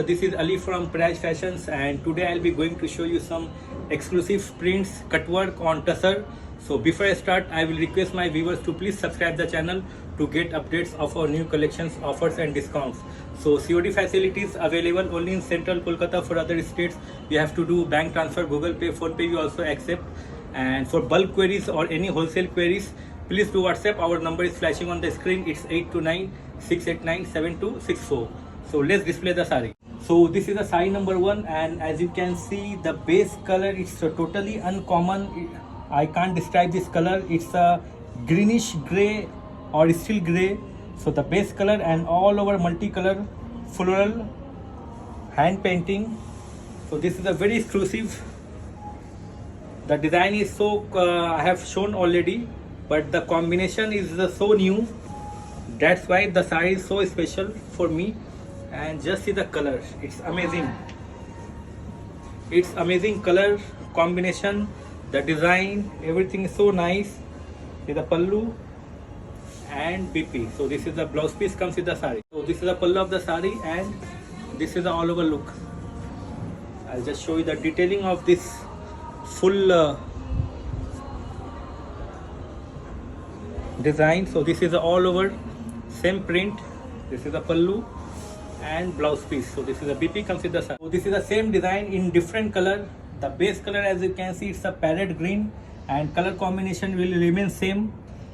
this is Ali from Praj Fashions, and today I'll be going to show you some exclusive prints, cut work on tussar. So before I start, I will request my viewers to please subscribe the channel to get updates of our new collections, offers and discounts. So COD facilities available only in central Kolkata. For other states you have to do bank transfer, Google Pay, Phone Pay we also accept. And for bulk queries or any wholesale queries, please do WhatsApp. Our number is flashing on the screen. It's 8296897264. So let's display the sari. So this is the sari number 1, and as you can see, the base color is totally uncommon. I can't describe this color. It's a greenish gray or steel gray. So the base color, and all over multicolor floral hand painting. So this is a very exclusive. The design is so I have shown already, but the combination is so new. That's why the sari is so special for me. And just see the color, it's amazing. It's amazing color combination, the design, everything is so nice. With the pallu and BP. So this is the blouse piece comes with the sari. So this is the pallu of the sari, and this is the all over look. I'll just show you the detailing of this full design. So this is the all over same print. This is the pallu and blouse piece. So this is a BP comes with the sari. So this is the same design in different color. The base color, as you can see, it's a parrot green, and color combination will remain same.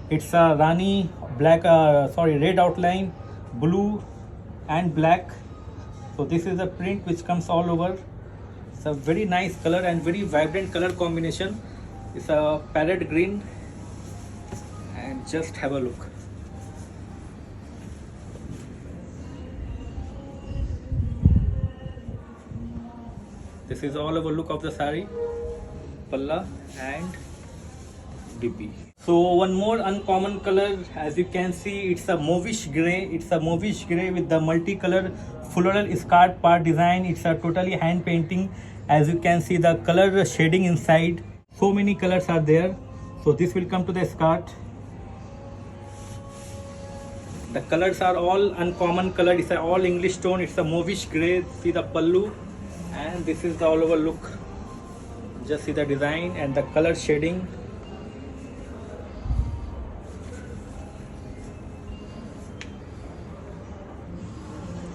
It's a rani black, red outline, blue and black. So this is the print which comes all over. It's a very nice color and very vibrant color combination. It's a parrot green, and just have a look. This is all over look of the sari, palla and BP. So one more uncommon color, as you can see, it's a mauvish gray. It's a mauvish gray with the multicolor floral scarf part design. It's a totally hand painting. As you can see, the color shading inside. So many colors are there. So this will come to the skirt. The colors are all uncommon color. It's a all English tone. It's a mauvish gray. See the pallu. And this is the all over look. Just see the design and the color shading.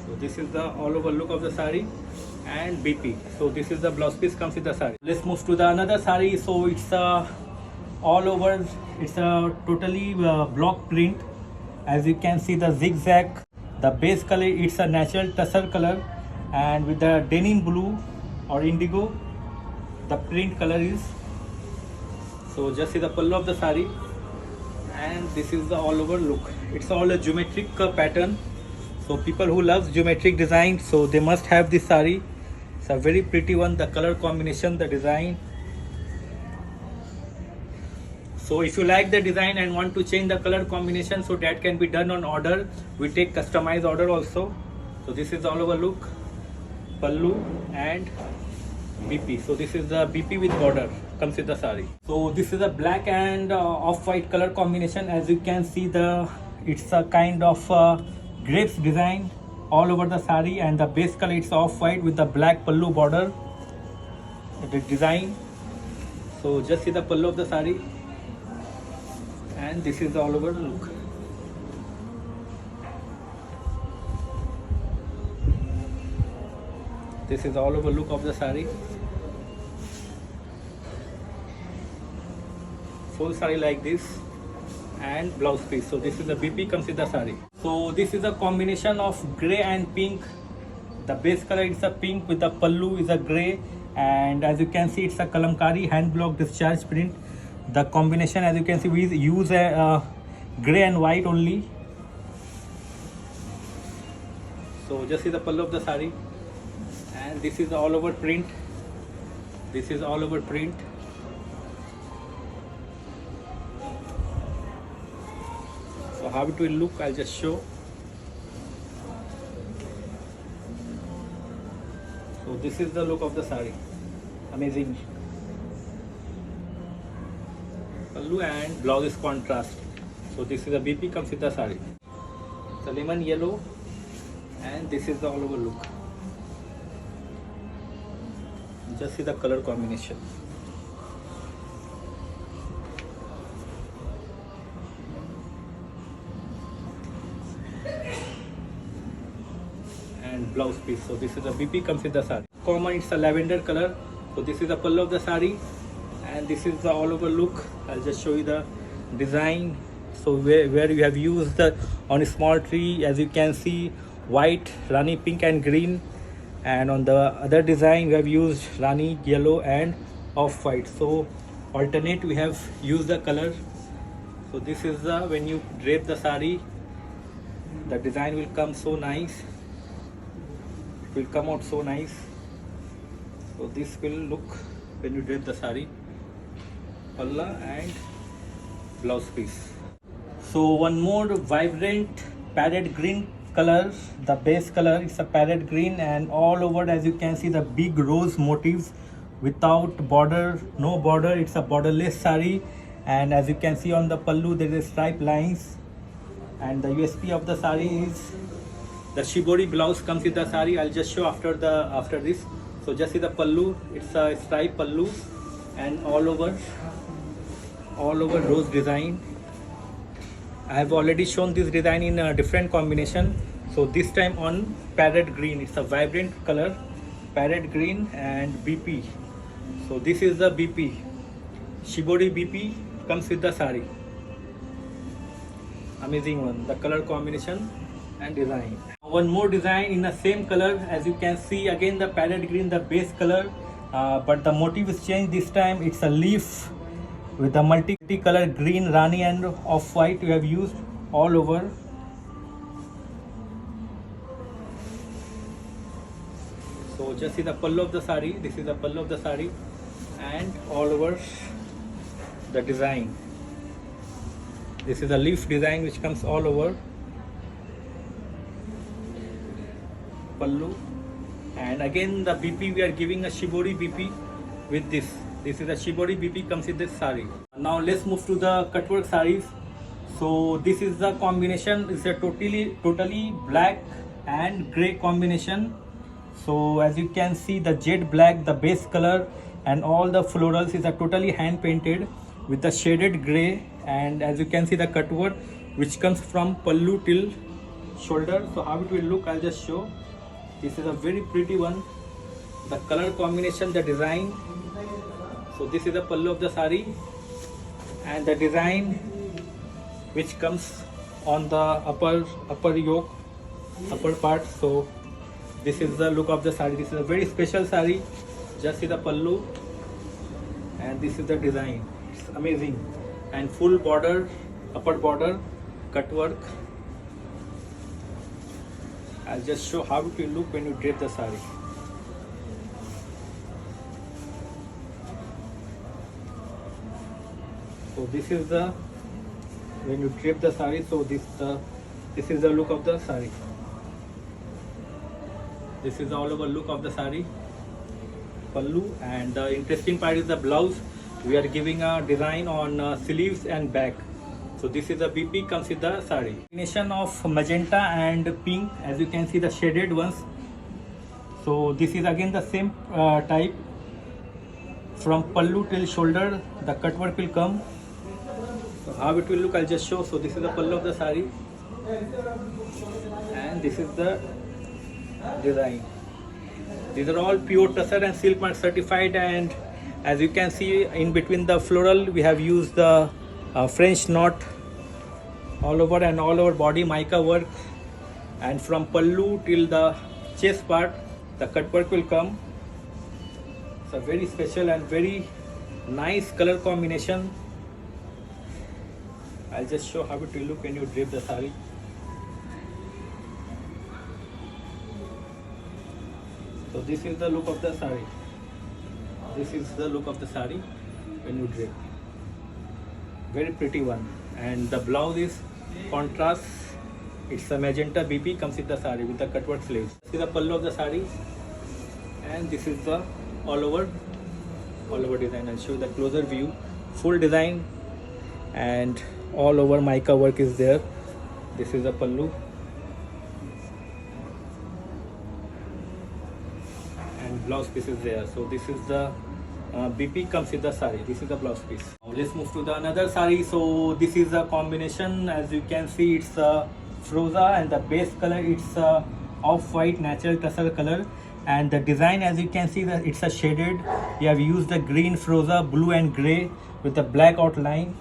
So this is the all over look of the sari and BP. So this is the blouse piece comes with the sari. Let's move to the another sari. So it's a all over. It's a totally block print. As you can see, the zigzag. The base color, it's a natural tussar color. And with the denim blue or indigo, the print color is. So just see the pallu of the sari, and this is the all over look. It's all a geometric pattern. So people who love geometric design, so they must have this sari. It's a very pretty one. The color combination, the design. So if you like the design and want to change the color combination, so that can be done on order. We take customized order also. So this is all over look. Pallu and BP. So this is the BP with border comes with the sari. So this is a black and off-white color combination. As you can see, it's a kind of grapes design all over the sari, and the base color it's off-white with the black pallu border. The design. So just see the pallu of the sari, and this is the all over look. This is all over look of the sari. Full sari like this, and blouse piece. So this is the BP comes with the sari. So this is a combination of gray and pink. The base color is a pink with the pallu is a gray, and as you can see, it's a kalamkari hand block discharge print. The combination, as you can see, we use a gray and white only. So just see the pallu of the sari. And this is all over print. This is all over print. So how it will look, I'll just show. So this is the look of the sari. Amazing. Pallu and blouse is contrast. So this is the BP comes with the sari. The lemon yellow, and this is the all over look. Just see the color combination. And blouse piece. So this is the BP comes with the sari. Common, it's a lavender color. So this is the pallu of the sari, and this is the all over look. I'll just show you the design. So where you have used the on a small tree, as you can see, white, rani pink and green, and on the other design we have used rani yellow and off white. So alternate we have used the color. So this is the when you drape the sari, the design will come so nice. It will come out so nice. So this will look when you drape the sari, palla and blouse piece. So one more vibrant parrot green color. The base color is a parrot green, and all over as you can see the big rose motifs without border, no border. It's a borderless sari, and as you can see on the pallu there is stripe lines, and the USP of the sari is the shibori blouse comes with the sari. I'll just show after this. So just see the pallu. It's a stripe pallu, and all over rose design. I have already shown this design in a different combination. So this time on parrot green. It's a vibrant color, parrot green and BP. So this is the BP. Shibori BP comes with the sari. Amazing one. The color combination and design. One more design in the same color. As you can see, again the parrot green, the base color, but the motif is changed. This time it's a leaf with the multi-color green, rani and off-white we have used all over. So just see the pallu of the sari. This is the pallu of the sari, and all over the design. This is a leaf design which comes all over pallu, and again the BP we are giving a shibori BP with this. This is a shibori BP comes with this sari. Now let's move to the cutwork saris. So this is the combination. It's a totally black and grey combination. So as you can see, the jet black, the base color, and all the florals is a totally hand painted with the shaded grey. And as you can see, the cutwork which comes from pallu till shoulder. So how it will look, I'll just show. This is a very pretty one. The color combination, the design. So this is the pallu of the sari, and the design which comes on the upper yoke, upper part. So this is the look of the sari. This is a very special sari. Just see the pallu, and this is the design. It's amazing, and full border, upper border, cut work. I'll just show how it will look when you drape the sari. So this is the when you drape the sari. So this is the look of the sari. This is the all over look of the sari, pallu, and the interesting part is the blouse. We are giving a design on sleeves and back. So this is the BP comes with the sari. Combination of magenta and pink, as you can see the shaded ones. So this is again the same type. From pallu till shoulder, the cut work will come. So how it will look, I'll just show. So this is the pallu of the sari, and this is the design. These are all pure tussar and silk mark certified, and as you can see in between the floral we have used the French knot all over, and all over body mica work, and from pallu till the chest part the cut work will come. It's a very special and very nice color combination. I'll just show how it will look when you drape the sari. So this is the look of the sari. This is the look of the sari when you drape. Very pretty one. And the blouse is contrast. It's a magenta BP comes with the sari with the cutwork sleeves. This is the pallu of the sari, and this is the all over design. I'll show you the closer view. Full design and all over mica work is there. This is the pallu, and blouse piece is there. So this is the BP comes with the sari. This is the blouse piece. Now let's move to the another sari. So this is a combination. As you can see, it's a froza, and the base color it's off-white natural tussar color, and the design, as you can see, that it's a shaded. We have used the green froza, blue and gray with the black outline.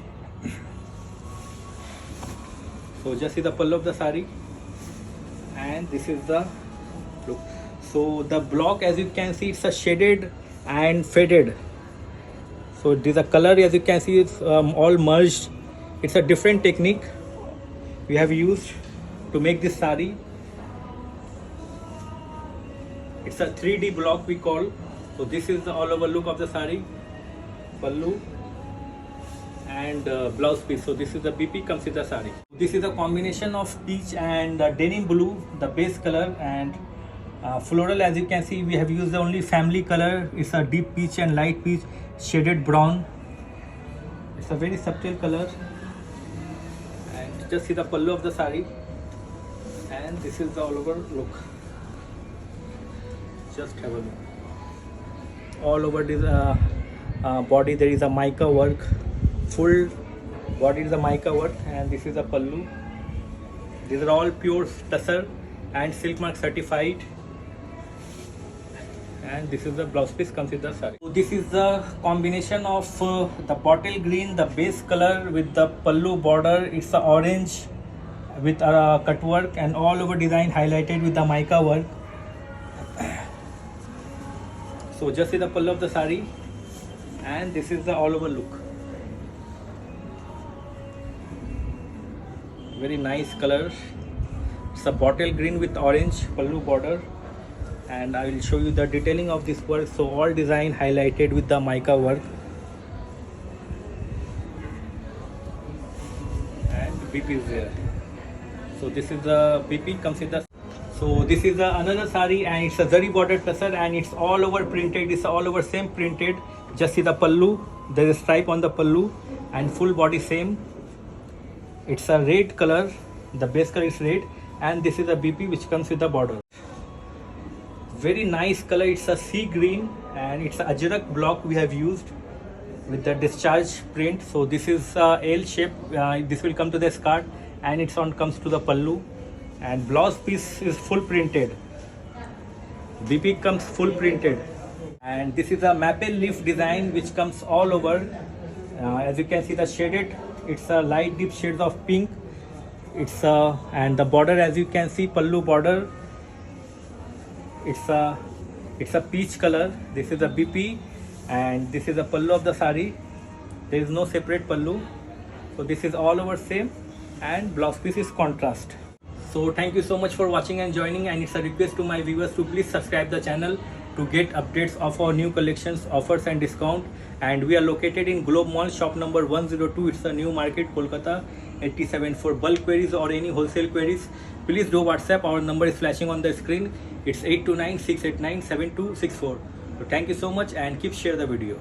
So just see the pallu of the sari, and this is the look. So the block, as you can see, it's a shaded and faded. So this a color, as you can see, it's all merged. It's a different technique we have used to make this sari. It's a 3D block we call. So this is the all over look of the sari, pallu and blouse piece. So this is the BP comes with the sari. This is a combination of peach and denim blue, the base color, and floral. As you can see, we have used the only family color. It's a deep peach and light peach, shaded brown. It's a very subtle color. And just see the pallu of the sari, and this is the all over look. Just have a look. All over this body there is a mica work. Full body is a mica work, and this is a pallu. These are all pure tussar and silk mark certified. And this is the blouse piece comes with the sari. So this is the combination of the bottle green, the base color, with the pallu border. It's a orange with a cut work, and all over design highlighted with the mica work. So just see the pallu of the sari, and this is the all over look. Very nice color. It's a bottle green with orange pallu border, and I will show you the detailing of this work. So all design highlighted with the mica work, and BP is there. So this is the BP comes with the. So this is the another sari, and it's a zari border tussar, and it's all over printed. It's all over same printed. Just see the pallu. There is a stripe on the pallu, and full body same. It's a red color. The base color is red, and this is the BP which comes with the border. Very nice color. It's a sea green, and it's a ajrak block we have used with the discharge print. So this is L shape. This will come to the skirt, and it's on comes to the pallu, and blouse piece is full printed. BP comes full printed, and this is a maple leaf design which comes all over. As you can see, the shaded. It's a light deep shades of pink. It's and the border, as you can see, pallu border. It's a peach color. This is a BP, and this is the pallu of the sari. There is no separate pallu. So this is all over same, and blouse piece is contrast. So thank you so much for watching and joining, and it's a request to my viewers to please subscribe the channel to get updates of our new collections, offers and discount. And we are located in Globe Mall, shop number 102. It's a New Market, Kolkata 87. For bulk queries or any wholesale queries, please do WhatsApp. Our number is flashing on the screen. It's 829-689-7264. So thank you so much, and keep share the video.